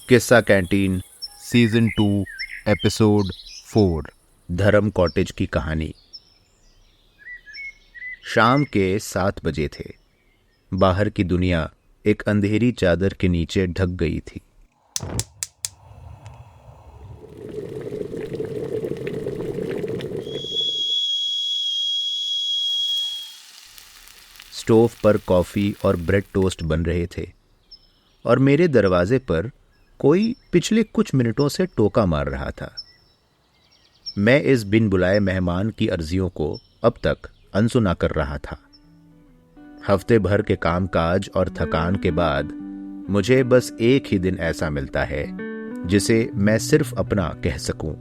किस्सा canteen season 2 episode 4 धर्म cottage की कहानी। शाम के 7 बजे थे। बाहर की दुनिया एक अंधेरी चादर के नीचे ढक गई थी। स्टोव पर कॉफी और ब्रेड टोस्ट बन रहे थे और मेरे दरवाजे पर कोई पिछले कुछ मिनटों से टोका मार रहा था। मैं इस बिन बुलाए मेहमान की अर्जियों को अब तक अनसुना कर रहा था। हफ्ते भर के कामकाज और थकान के बाद मुझे बस एक ही दिन ऐसा मिलता है जिसे मैं सिर्फ अपना कह सकूं।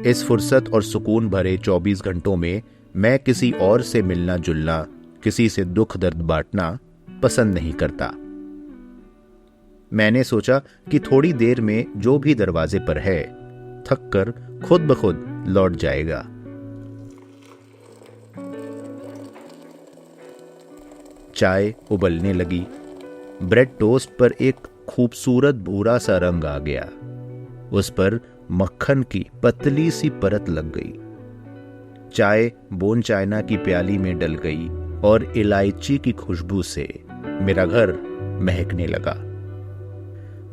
इस फुर्सत और सुकून भरे 24 घंटों में मैं किसी और से मिलना जुलना, किसी से दुख दर्द बांटना पसंद नहीं करता। मैंने सोचा कि थोड़ी देर में जो भी दरवाजे पर है थक कर खुद ब खुद लौट जाएगा। चाय उबलने लगी। ब्रेड टोस्ट पर एक खूबसूरत भूरा सा रंग आ गया। उस पर मक्खन की पतली सी परत लग गई। चाय बोन चाइना की प्याली में डल गई और इलायची की खुशबू से मेरा घर महकने लगा।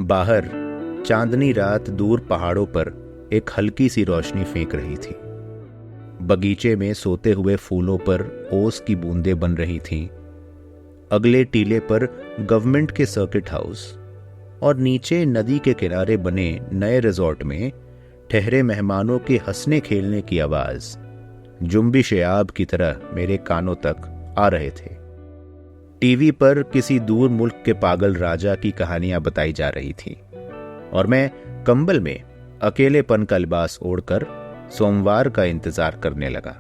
बाहर चांदनी रात दूर पहाड़ों पर एक हल्की सी रोशनी फेंक रही थी। बगीचे में सोते हुए फूलों पर ओस की बूंदें बन रही थीं। अगले टीले पर गवर्नमेंट के सर्किट हाउस और नीचे नदी के किनारे बने नए रिजॉर्ट में ठहरे मेहमानों के हंसने खेलने की आवाज जुम्बिश-ए-आब की तरह मेरे कानों तक आ रहे थे। टीवी पर किसी दूर मुल्क के पागल राजा की कहानियां बताई जा रही थीं और मैं कंबल में अकेलेपन का लिबास ओढ़कर सोमवार का इंतजार करने लगा।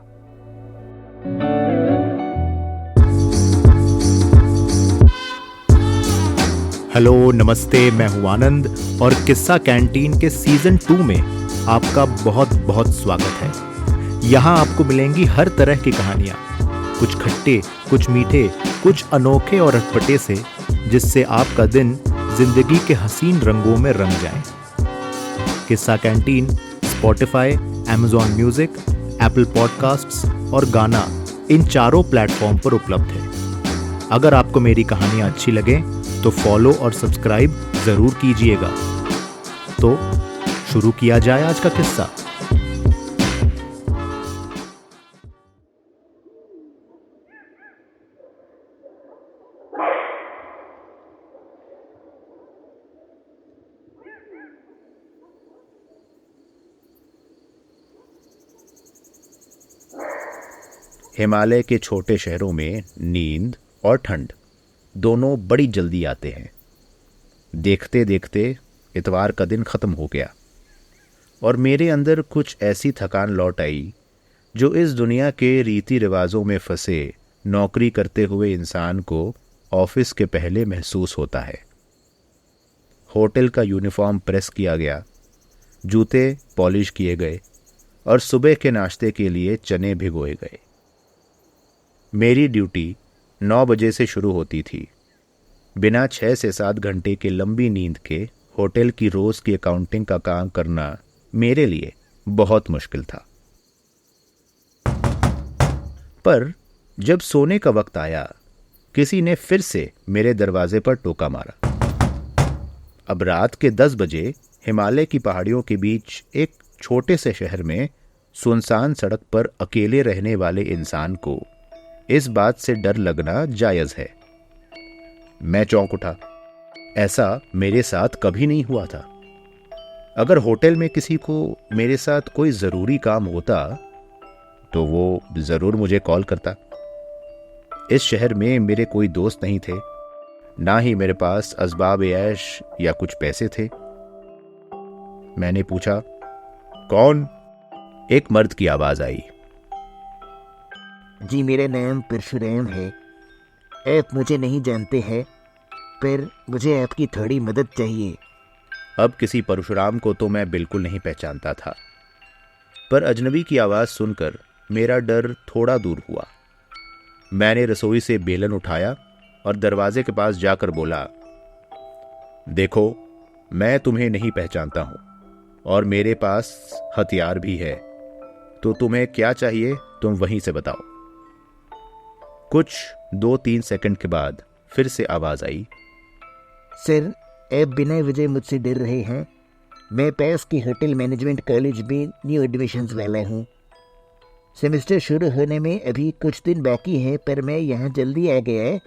हेलो, नमस्ते, मैं हूं आनंद और किस्सा कैंटीन के सीजन 2 में आपका बहुत बहुत स्वागत है। यहाँ आपको मिलेंगी हर तरह की कहानियां, कुछ खट्टे, कुछ मीठे, कुछ अनोखे और अटपटे से, जिससे आपका दिन जिंदगी के हसीन रंगों में रंग जाए। किस्सा canteen Spotify, Amazon music, Apple podcasts और गाना, इन चारों प्लेटफॉर्म पर उपलब्ध है। अगर आपको मेरी कहानियां अच्छी लगे तो फॉलो और सब्सक्राइब जरूर कीजिएगा। तो शुरू किया जाए आज का किस्सा। हिमालय के छोटे शहरों में नींद और ठंड दोनों बड़ी जल्दी आते हैं। देखते देखते इतवार का दिन खत्म हो गया और मेरे अंदर कुछ ऐसी थकान लौट आई जो इस दुनिया के रीति रिवाजों में फंसे नौकरी करते हुए इंसान को ऑफिस के पहले महसूस होता है। होटल का यूनिफॉर्म प्रेस किया गया, जूते पॉलिश किए गए और सुबह के नाश्ते के लिए चने भिगोए गए। मेरी ड्यूटी 9 बजे से शुरू होती थी। बिना 6 से 7 घंटे के लंबी नींद के होटल की रोज की अकाउंटिंग का काम करना मेरे लिए बहुत मुश्किल था। पर जब सोने का वक्त आया, किसी ने फिर से मेरे दरवाजे पर टोका मारा। अब रात के 10 बजे हिमालय की पहाड़ियों के बीच एक छोटे से शहर में सुनसान सड़क पर अकेले रहने वाले इंसान को इस बात से डर लगना जायज है। मैं चौंक उठा। ऐसा मेरे साथ कभी नहीं हुआ था। अगर होटल में किसी को मेरे साथ कोई जरूरी काम होता तो वो जरूर मुझे कॉल करता। इस शहर में मेरे कोई दोस्त नहीं थे, ना ही मेरे पास असबाब-ए-ऐश या कुछ पैसे थे। मैंने पूछा, कौन? एक मर्द की आवाज आई। जी, मेरा नाम परशुराम है। आप मुझे नहीं जानते हैं, पर मुझे आपकी थोड़ी मदद चाहिए। अब किसी परशुराम को तो मैं बिल्कुल नहीं पहचानता था, पर अजनबी की आवाज़ सुनकर मेरा डर थोड़ा दूर हुआ। मैंने रसोई से बेलन उठाया और दरवाजे के पास जाकर बोला, देखो, मैं तुम्हें नहीं पहचानता हूं और मेरे पास हथियार भी है, तो तुम्हें क्या चाहिए तुम वहीं से बताओ। कुछ 2-3 सेकंड के बाद फिर से आवाज आई, सर, आप बिना वजह मुझसे डर रहे हैं। मैं पास की होटल मैनेजमेंट कॉलेज में न्यू एडमिशन्स वाला हूँ। सेमेस्टर शुरू होने में अभी कुछ दिन बाकी है, पर मैं यहाँ जल्दी आ गया है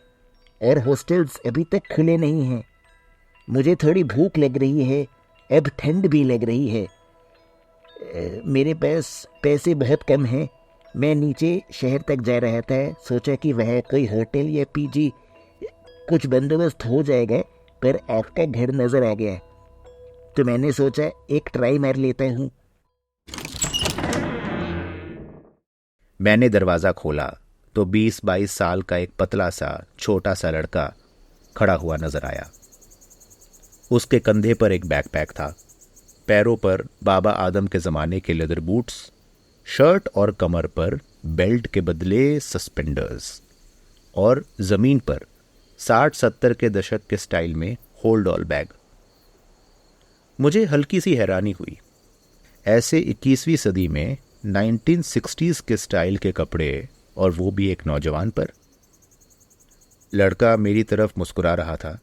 और हॉस्टल्स अभी तक खुले नहीं हैं। मुझे थोड़ी भूख लग रही है, अब ठंड भी लग रही है। मेरे पास पैसे बहुत कम हैं। मैं नीचे शहर तक जा रहा था, सोचा कि वह कोई होटल या पीजी कुछ बंदोबस्त हो जाएगा, पर आपका घर नज़र आ गया तो मैंने सोचा एक ट्राई मार लेता हूँ। मैंने दरवाज़ा खोला तो 20-22 साल का एक पतला सा छोटा सा लड़का खड़ा हुआ नजर आया। उसके कंधे पर एक बैकपैक था, पैरों पर बाबा आदम के ज़माने के लेदर बूट्स, शर्ट और कमर पर बेल्ट के बदले सस्पेंडर्स, और ज़मीन पर 60-70 के दशक के स्टाइल में होल्ड ऑल बैग। मुझे हल्की सी हैरानी हुई, ऐसे 21वीं सदी में 1960s के स्टाइल के कपड़े, और वो भी एक नौजवान पर। लड़का मेरी तरफ मुस्कुरा रहा था।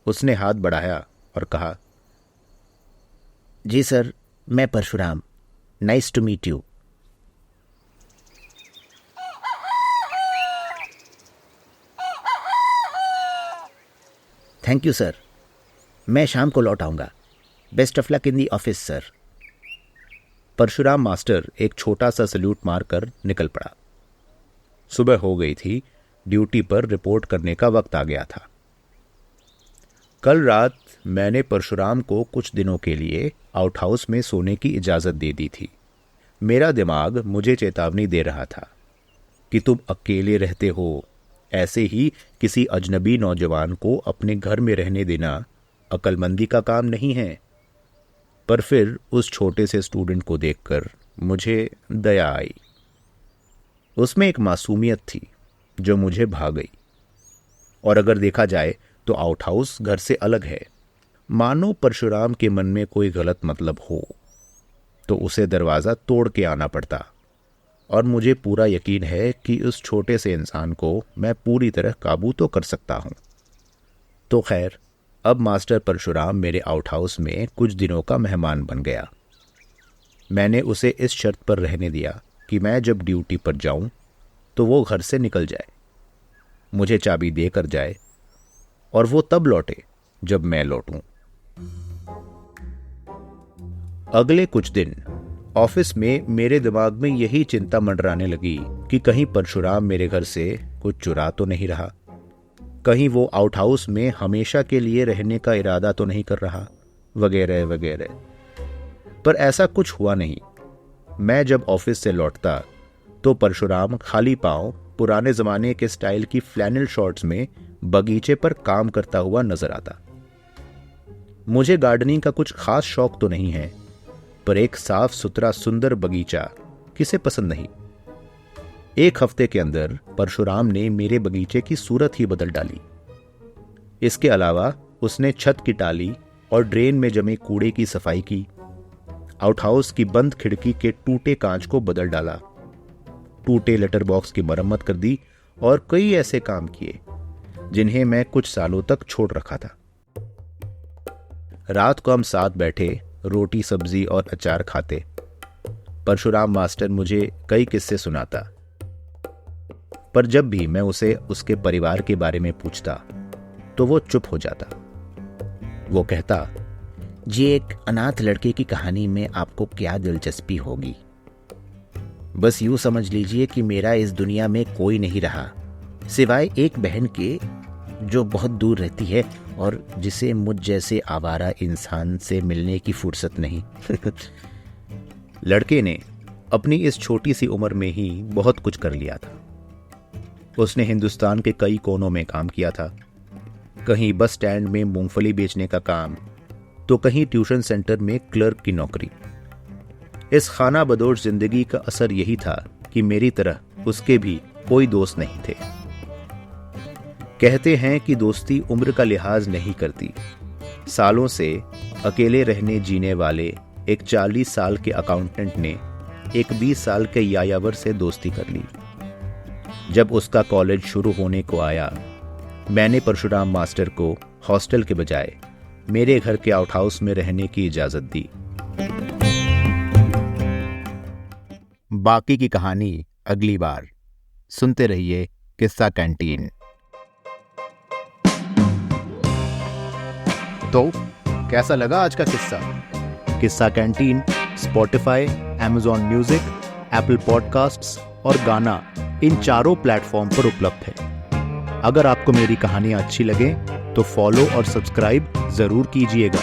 उसने हाथ बढ़ाया और कहा, जी सर, मैं Parshuram, nice to meet you. Thank you sir, मैं शाम को लौट आऊँगा। Best of luck in the office sir. Parshuram master एक छोटा सा सल्यूट मारकर निकल पड़ा। सुबह हो गई थी, ड्यूटी पर रिपोर्ट करने का वक्त आ गया था। कल रात मैंने परशुराम को कुछ दिनों के लिए आउट हाउस में सोने की इजाज़त दे दी थी। मेरा दिमाग मुझे चेतावनी दे रहा था कि तुम अकेले रहते हो, ऐसे ही किसी अजनबी नौजवान को अपने घर में रहने देना अक्लमंदी का काम नहीं है। पर फिर उस छोटे से स्टूडेंट को देखकर मुझे दया आई। उसमें एक मासूमियत थी जो मुझे भा गई। और अगर देखा जाए तो आउट हाउस घर से अलग है। मानो परशुराम के मन में कोई गलत मतलब हो तो उसे दरवाज़ा तोड़ के आना पड़ता, और मुझे पूरा यकीन है कि उस छोटे से इंसान को मैं पूरी तरह काबू तो कर सकता हूं। तो खैर, अब मास्टर परशुराम मेरे आउट हाउस में कुछ दिनों का मेहमान बन गया। मैंने उसे इस शर्त पर रहने दिया कि मैं जब ड्यूटी पर जाऊं तो वो घर से निकल जाए, मुझे चाबी देकर जाए, और वो तब लौटे जब मैं लौटूं। अगले कुछ दिन ऑफिस में मेरे दिमाग में यही चिंता मंडराने लगी कि कहीं परशुराम मेरे घर से कुछ चुरा तो नहीं रहा, कहीं वो आउट हाउस में हमेशा के लिए रहने का इरादा तो नहीं कर रहा, वगैरह वगैरह। पर ऐसा कुछ हुआ नहीं। मैं जब ऑफिस से लौटता तो परशुराम खाली पांव पुराने जमाने के स्टाइल की फ्लैनल शॉर्ट्स में बगीचे पर काम करता हुआ नजर आता। मुझे गार्डनिंग का कुछ खास शौक तो नहीं है, पर एक साफ सुथरा सुंदर बगीचा किसे पसंद नहीं। एक हफ्ते के अंदर परशुराम ने मेरे बगीचे की सूरत ही बदल डाली। इसके अलावा उसने छत की टाली और ड्रेन में जमे कूड़े की सफाई की, आउट हाउस की बंद खिड़की के टूटे कांच को बदल डाला, टूटे लेटर बॉक्स की मरम्मत कर दी, और कई ऐसे काम किए जिन्हें मैं कुछ सालों तक छोड़ रखा था। रात को हम साथ बैठे रोटी सब्जी और अचार खाते। परशुराम मास्टर मुझे कई किस्से सुनाता, पर जब भी मैं उसे उसके परिवार के बारे में पूछता तो वो चुप हो जाता। वो कहता, जी, एक अनाथ लड़के की कहानी में आपको क्या दिलचस्पी होगी? बस यूं समझ लीजिए कि मेरा इस दुनिया में कोई नहीं रहा, सिवाय एक बहन के जो बहुत दूर रहती है और जिसे मुझ जैसे आवारा इंसान से मिलने की फुर्सत नहीं। लड़के ने अपनी इस छोटी सी उम्र में ही बहुत कुछ कर लिया था। उसने हिंदुस्तान के कई कोनों में काम किया था, कहीं बस स्टैंड में मूंगफली बेचने का काम, तो कहीं ट्यूशन सेंटर में क्लर्क की नौकरी। इस खाना बदोश जिंदगी का असर यही था कि मेरी तरह उसके भी कोई दोस्त नहीं थे। कहते हैं कि दोस्ती उम्र का लिहाज नहीं करती, सालों से अकेले रहने जीने वाले एक 40 साल के अकाउंटेंट ने एक 20 साल के यायावर से दोस्ती कर ली। जब उसका कॉलेज शुरू होने को आया, मैंने परशुराम मास्टर को हॉस्टल के बजाय मेरे घर के आउटहाउस में रहने की इजाजत दी। बाकी की कहानी अगली बार। सुनते रहिए किस्सा कैंटीन। तो कैसा लगा आज का किस्सा? किस्सा canteen Spotify, Amazon music, Apple podcasts और गाना इन चारों प्लेटफॉर्म पर उपलब्ध है। अगर आपको मेरी कहानियां अच्छी लगे तो फॉलो और सब्सक्राइब जरूर कीजिएगा।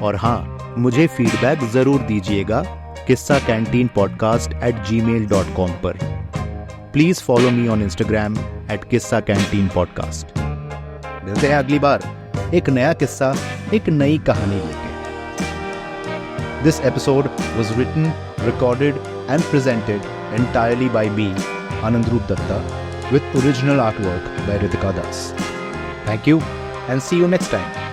और हाँ, मुझे फीडबैक जरूर दीजिएगा किस्सा कैंटीन podcast@gmail.com पर। Please follow me on Instagram @किस्सा कैंटीन पॉडकास्ट। मिलते हैं अगली बार एक नया किस्सा, एक नई कहानी लेके। This episode was written, recorded and presented entirely by me, Anandroop Datta, with original artwork by Ritika Das. Thank you and see you next time.